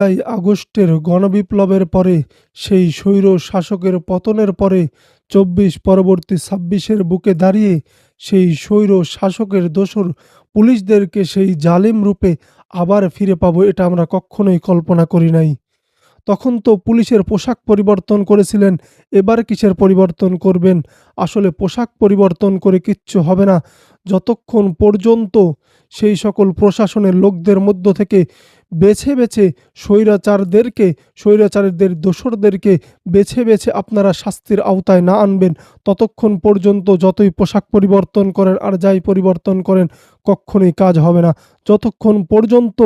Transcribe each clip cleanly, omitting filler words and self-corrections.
তাই আগস্টের গণবিপ্লবের পরে, সেই স্বৈর শাসকের পতনের পরে ২৪ পরবর্তী ২৬-এর বুকে দাঁড়িয়ে সেই স্বৈর শাসকের দোসর পুলিশদেরকে সেই জালিম রূপে আবার ফিরে পাবো, এটা আমরা কক্ষনোই কল্পনা করি নাই। তখন তো পুলিশের পোশাক পরিবর্তন করেছিলেন, এবার কিসের পরিবর্তন করবেন? আসলে পোশাক পরিবর্তন করে কিচ্ছু হবে না। যতক্ষণ পর্যন্ত সেই সকল প্রশাসনের লোকদের মধ্য থেকে বেছে, বেছে স্বৈরাচারদের দোসরদেরকে বেছে, বেছে আপনারা শাস্তির আওতায় না আনবেন, ততক্ষণ পর্যন্ত যতই পোশাক পরিবর্তন করেন আর যাই পরিবর্তন করেন, কক্ষনোই কাজ হবে না। যতক্ষণ পর্যন্ত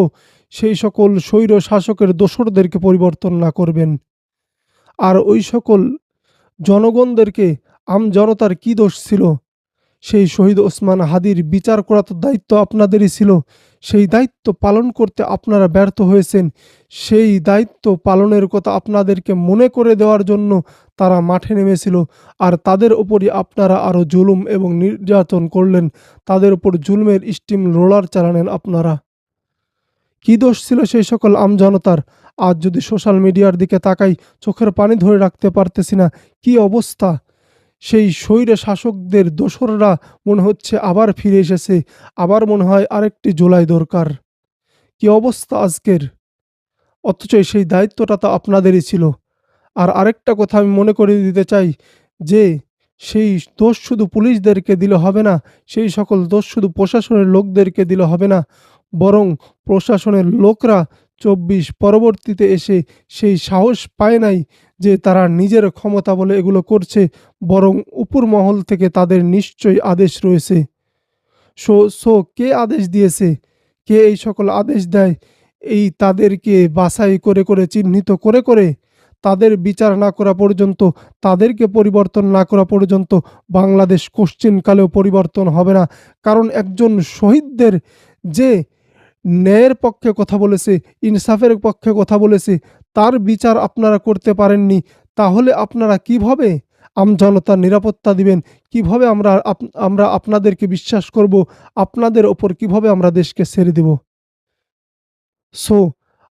সেই সকল স্বৈর শাসকের দোসরদেরকে পরিবর্তন না করবেন। আর ওই সকল জনগণদেরকে, আমজনতার কি দোষ ছিল? সেই শহীদ ওসমান হাদির বিচার করা তো দায়িত্ব আপনাদেরই ছিল। সেই দায়িত্ব পালন করতে আপনারা ব্যর্থ হয়েছেন। সেই দায়িত্ব পালনের কথা আপনাদেরকে মনে করে দেওয়ার জন্য তারা মাঠে নেমেছিল। আর তাদের উপরই আপনারা আরও জুলুম এবং নির্যাতন করলেন। তাদের উপর জুলুমের স্টিম রোলার চালালেন আপনারা। কি দোষ ছিল সেই সকল আমজনতার? আজ যদি সোশ্যাল মিডিয়ার দিকে তাকাই, চোখের পানি ধরে রাখতে পারতেছি না। কি অবস্থা! সেই স্বৈর শাসকদের দোসররা মনে হচ্ছে আবার ফিরে এসেছে। আবার মনে হয় আরেকটি জুলাই দরকার। কি অবস্থা আজকের! অথচ সেই দায়িত্বটা তো আপনাদেরই ছিল। আর আরেকটা কথা আমি মনে করিয়ে দিতে চাই যে, সেই দোষ শুধু পুলিশদেরকে দিলে হবে না, সেই সকল দোষ শুধু প্রশাসনের লোকদেরকে দিলে হবে না, বরং প্রশাসনের লোকরা ২৪ পরবর্তীতে এসে সেই সাহস পায় নাই যে তারা নিজের ক্ষমতা বলে এগুলো করছে, বরং উপর মহল থেকে তাদের নিশ্চয়ই আদেশ রয়েছে। সো কে আদেশ দিয়েছে? কে এই সকল আদেশ দেয়? এই তাদেরকে বাছাই করে, করে চিহ্নিত করে, করে তাদের বিচার না করা পর্যন্ত, তাদেরকে পরিবর্তন না করা পর্যন্ত বাংলাদেশ কোশ্চিনকালেও পরিবর্তন হবে না। কারণ একজন শহীদদের যে ন্যায়ের পক্ষে কথা বলেছে, ইনসাফের পক্ষে কথা বলেছে, তার বিচার আপনারা করতে পারেননি। তাহলে আপনারা কিভাবে আমজনতার নিরাপত্তা দিবেন? কিভাবে আমরা আপনাদেরকে বিশ্বাস করব? আপনাদের ওপর কিভাবে আমরা দেশকে ছেড়ে দিব? সো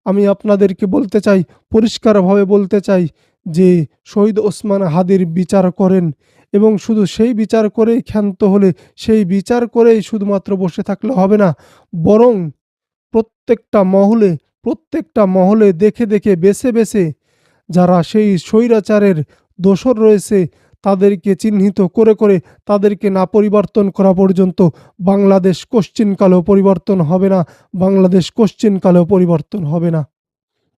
আমি আপনাদেরকে বলতে চাই, পরিষ্কারভাবে বলতে চাই যে শহীদ ওসমান হাদির বিচার করেন, এবং শুধু সেই বিচার করেই ক্ষান্ত হলে, সেই বিচার করেই শুধুমাত্র বসে থাকলে হবে না, বরং প্রত্যেকটা মহলে, প্রত্যেকটা মহলে দেখে, দেখে বেছে, বেছে যারা সেই স্বৈরাচারের দোসর রয়েছে তাদেরকে চিহ্নিত করে, করে তাদেরকে না পরিবর্তন করা পর্যন্ত বাংলাদেশ কোশ্চিনকালেও পরিবর্তন হবে না। বাংলাদেশ কোশ্চিনকালেও পরিবর্তন হবে না।